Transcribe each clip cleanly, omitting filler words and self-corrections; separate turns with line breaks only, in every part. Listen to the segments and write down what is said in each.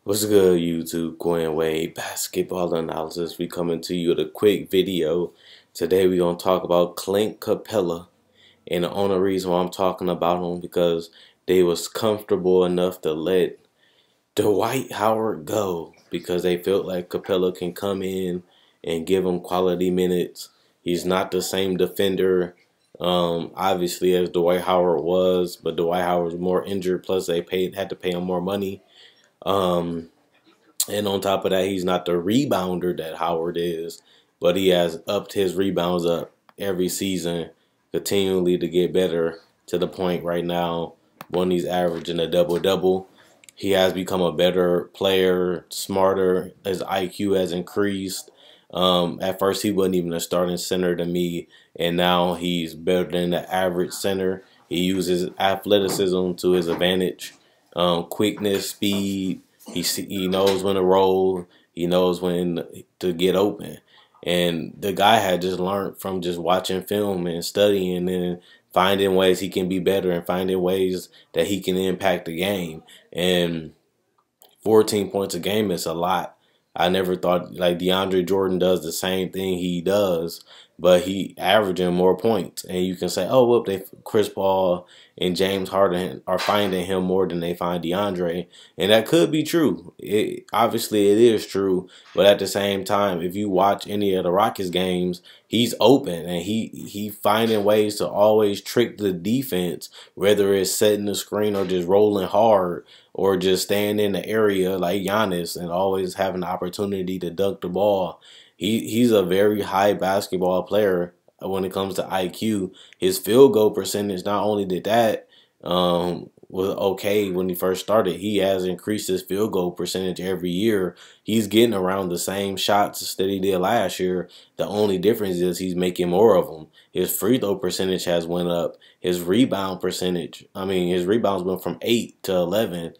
What's good, YouTube? Gwen Wade basketball analysis. We coming to you with a quick video. Today we're gonna talk about Clint Capella, and the only reason why I'm talking about him because they was comfortable enough to let Dwight Howard go because they felt like Capella can come in and give him quality minutes. He's not the same defender, obviously, as Dwight Howard was, but Dwight Howard was more injured. Plus, they had to pay him more money. Um, and on top of that, he's not the rebounder that Howard is, but he has upped his rebounds up every season, continually to get better to the point right now when he's averaging a double-double. He has become a better player, smarter. His IQ has increased. At first, he wasn't even a starting center to me, and now he's better than the average center. He uses athleticism to his advantage, quickness, speed. He knows when to roll. He knows when to get open. And the guy had just learned from just watching film and studying and finding ways he can be better and finding ways that he can impact the game. And 14 points a game is a lot. I never thought, like, DeAndre Jordan does the same thing he does, but he averaging more points. And you can say, oh, well, Chris Paul and James Harden are finding him more than they find DeAndre. And that could be true. Obviously, it is true. But at the same time, if you watch any of the Rockets games, he's open and he finding ways to always trick the defense, whether it's setting the screen or just rolling hard or just staying in the area like Giannis and always having the opportunity to dunk the ball. He's a very high basketball player when it comes to IQ. His field goal percentage, not only did that was okay when he first started, he has increased his field goal percentage every year. He's getting around the same shots that he did last year. The only difference is he's making more of them. His free throw percentage has went up. His rebound percentage, his rebounds went from 8 to 11.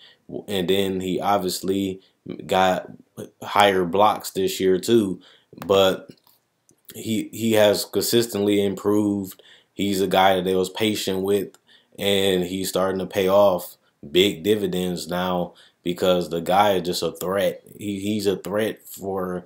And then he obviously got higher blocks this year too. But he has consistently improved. He's a guy that they was patient with, and he's starting to pay off big dividends now because the guy is just a threat. He's a threat for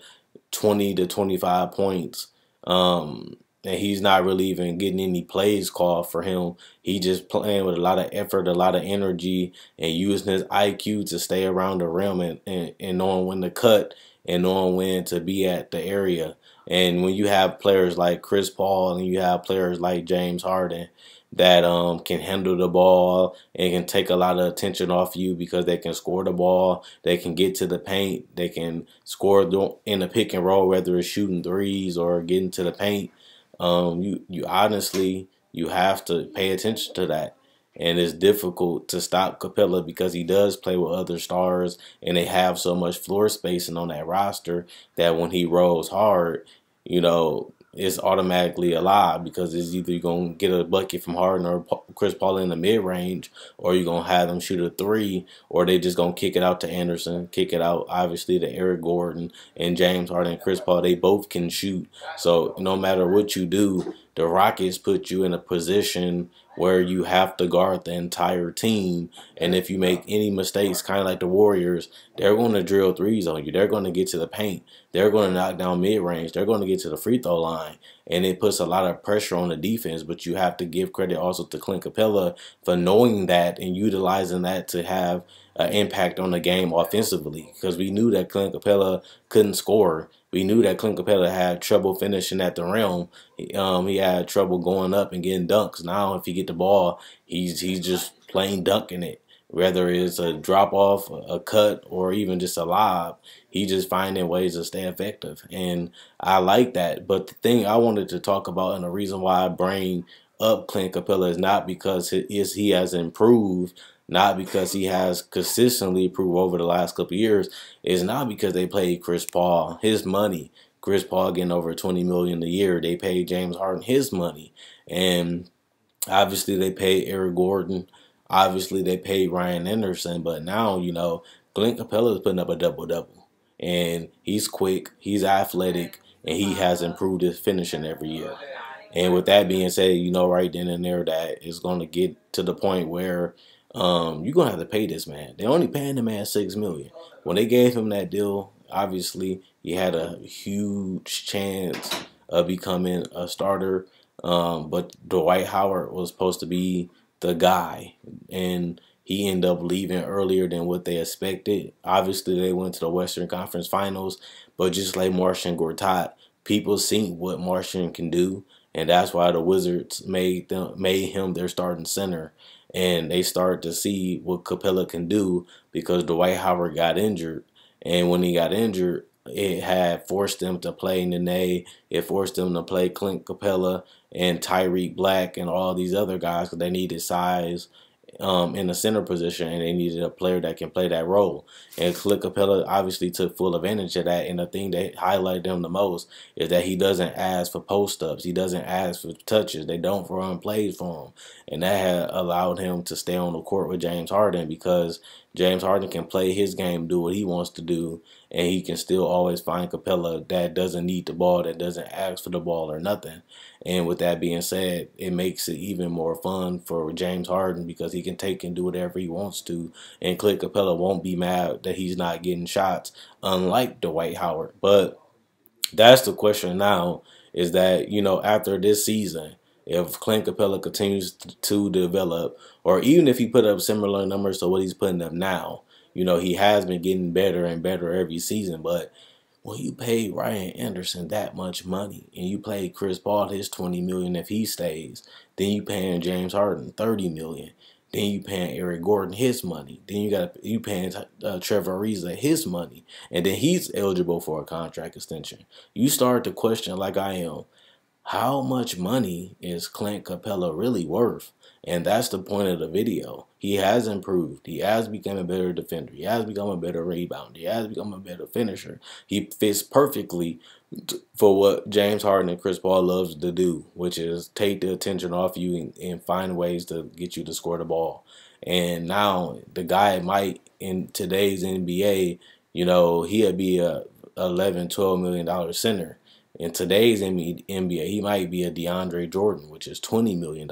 20 to 25 points. And he's not really even getting any plays called for him. He just playing with a lot of effort, a lot of energy, and using his IQ to stay around the rim and knowing when to cut and knowing when to be at the area. And when you have players like Chris Paul and you have players like James Harden that can handle the ball and can take a lot of attention off you because they can score the ball, they can get to the paint, they can score in the pick and roll, whether it's shooting threes or getting to the paint. You honestly, you have to pay attention to that. And it's difficult to stop Capella because he does play with other stars and they have so much floor spacing on that roster that when he rolls hard, it's automatically a lie because it's either you're going to get a bucket from Harden or Chris Paul in the mid-range, or you're going to have them shoot a three, or they just going to kick it out to Anderson, kick it out, obviously, to Eric Gordon and James Harden and Chris Paul. They both can shoot. So no matter what you do, the Rockets put you in a position where you have to guard the entire team. And if you make any mistakes, kind of like the Warriors, they're going to drill threes on you. They're going to get to the paint. They're going to knock down mid-range. They're going to get to the free throw line. And it puts a lot of pressure on the defense. But you have to give credit also to Clint Capella for knowing that and utilizing that to have an impact on the game offensively. Because we knew that Clint Capella couldn't score. We knew that Clint Capella had trouble finishing at the rim. He had trouble going up and getting dunks. Now, if he get the ball, he's just plain dunking it. Whether it's a drop off, a cut, or even just a lob, he's just finding ways to stay effective. And I like that. But the thing I wanted to talk about, and the reason why I bring up Clint Capella, is not because he has improved, not because he has consistently improved over the last couple of years. It's not because they paid Chris Paul his money. Chris Paul getting over $20 million a year. They paid James Harden his money. And obviously they paid Eric Gordon. Obviously they paid Ryan Anderson. But now, Clint Capella is putting up a double-double. And he's quick, he's athletic, and he has improved his finishing every year. And with that being said, right then and there that it's going to get to the point where you're gonna have to pay this man. They only paying the man $6 million. When they gave him that deal, obviously he had a huge chance of becoming a starter. But Dwight Howard was supposed to be the guy, and he ended up leaving earlier than what they expected. Obviously, they went to the Western Conference Finals, but just like Marcin Gortat, people seen what Marcin can do, and that's why the Wizards made him their starting center, and they started to see what Capella can do because Dwight Howard got injured, and when he got injured, it had forced them to play Nene. It forced them to play Clint Capella and Tyreek Black and all these other guys because they needed size in the center position, and they needed a player that can play that role. And Clint Capella obviously took full advantage of that. And the thing that highlighted him the most is that he doesn't ask for post ups. He doesn't ask for touches. They don't run plays for him, and that had allowed him to stay on the court with James Harden because James Harden can play his game, do what he wants to do, and he can still always find Capella that doesn't need the ball, that doesn't ask for the ball or nothing. And with that being said, it makes it even more fun for James Harden because he can take and do whatever he wants to. And Clint Capella won't be mad that he's not getting shots, unlike Dwight Howard. But that's the question now is that, after this season, if Clint Capella continues to develop, or even if he put up similar numbers to what he's putting up now, he has been getting better and better every season. But when you pay Ryan Anderson that much money and you pay Chris Paul his $20 million if he stays, then you paying James Harden $30 million. Then you paying Eric Gordon his money. Then you paying Trevor Ariza his money, and then he's eligible for a contract extension. You start to question, like I am, how much money is Clint Capella really worth? And that's the point of the video. He has improved. He has become a better defender. He has become a better rebounder. He has become a better finisher. He fits perfectly for what James Harden and Chris Paul loves to do, which is take the attention off you and find ways to get you to score the ball. And now the guy might, in today's NBA, he'd be a $11-12 million center. In today's NBA, he might be a DeAndre Jordan, which is $20 million.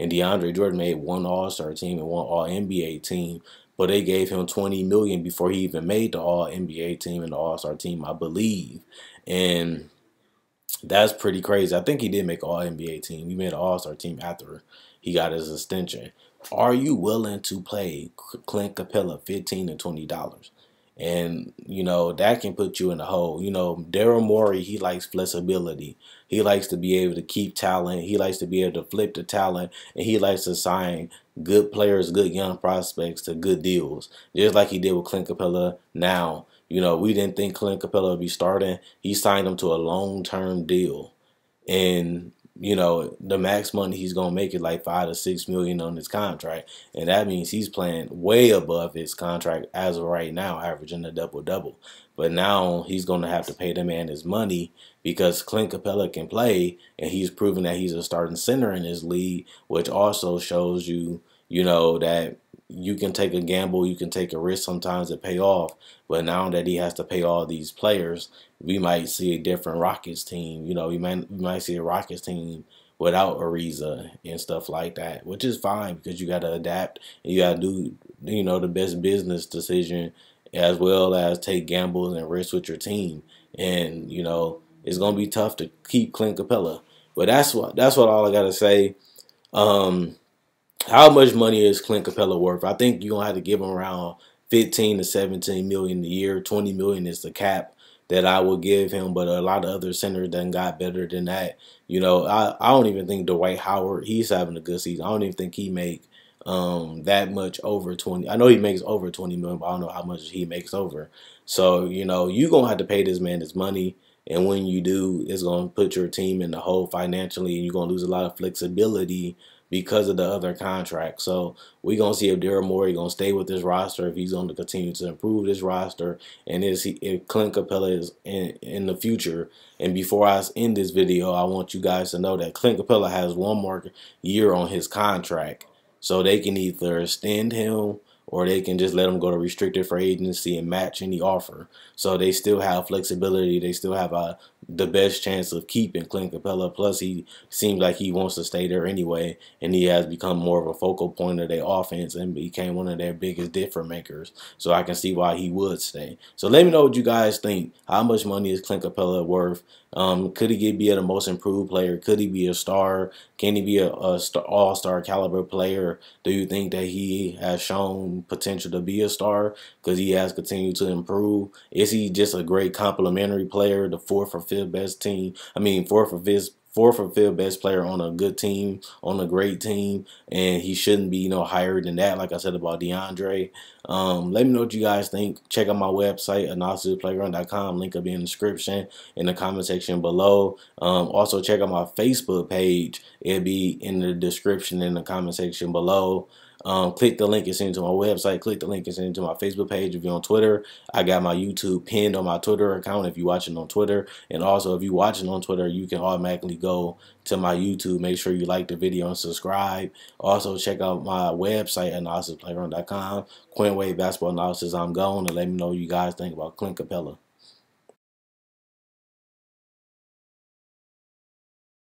And DeAndre Jordan made one All-Star team and one All-NBA team, but they gave him $20 million before he even made the All-NBA team and the All-Star team, I believe. And that's pretty crazy. I think he did make an All-NBA team. He made an All-Star team after he got his extension. Are you willing to pay Clint Capella $15 to $20? And, that can put you in a hole. Daryl Morey, he likes flexibility. He likes to be able to keep talent. He likes to be able to flip the talent. And he likes to sign good players, good young prospects to good deals. Just like he did with Clint Capella now. We didn't think Clint Capella would be starting. He signed him to a long-term deal. And the max money he's gonna make is like $5 to $6 million on his contract, and that means he's playing way above his contract as of right now, averaging a double-double. But now he's gonna have to pay the man his money because Clint Capella can play, and he's proven that he's a starting center in his league, which also shows you, that you can take a gamble, you can take a risk sometimes to pay off. But now that he has to pay all these players, we might see a different Rockets team. We might see a Rockets team without Ariza and stuff like that, which is fine because you got to adapt and you got to do, the best business decision as well as take gambles and risks with your team. And, it's going to be tough to keep Clint Capella. But that's what all I got to say. How much money is Clint Capella worth? I think you're gonna have to give him around 15 to 17 million a year. 20 million is the cap that I will give him, but a lot of other centers done got better than that. I don't even think Dwight Howard, he's having a good season. I don't even think he make that much over 20. I know he makes over 20 million, but I don't know how much he makes over. So, you're gonna have to pay this man his money. And when you do, it's going to put your team in the hole financially, and you're going to lose a lot of flexibility because of the other contract. So we're going to see if Daryl Morey going to stay with this roster, if he's going to continue to improve this roster, and if Clint Capella is in the future. And before I end this video, I want you guys to know that Clint Capella has one more year on his contract. So they can either extend him or they can just let him go to restricted free agency and match any offer. So they still have flexibility. They still have the best chance of keeping Clint Capella. Plus, he seems like he wants to stay there anyway, and he has become more of a focal point of their offense and became one of their biggest difference makers. So I can see why he would stay. So let me know what you guys think. How much money is Clint Capella worth? Could he be the most improved player? Could he be a star? Can he be a all-star caliber player? Do you think that he has shown potential to be a star because he has continued to improve? Is he just a great complimentary player, the fourth or fifth best team? I mean, fourth or fifth best player on a good team, on a great team, and he shouldn't be, higher than that, like I said about DeAndre. Let me know what you guys think. Check out my website, analysisplayground.com. Link will be in the description, in the comment section below. Also, check out my Facebook page. It'll be in the description, in the comment section below. Click the link and send it to my website. Click the link and send it to my Facebook page. If you're on Twitter, I got my YouTube pinned on my Twitter account if you're watching on Twitter. And also, if you're watching on Twitter, you can automatically go to my YouTube. Make sure you like the video and subscribe. Also, check out my website, analysisplayground.com. Quinn Wade Basketball Analysis. I'm gone, and let me know what you guys think about Clint Capella.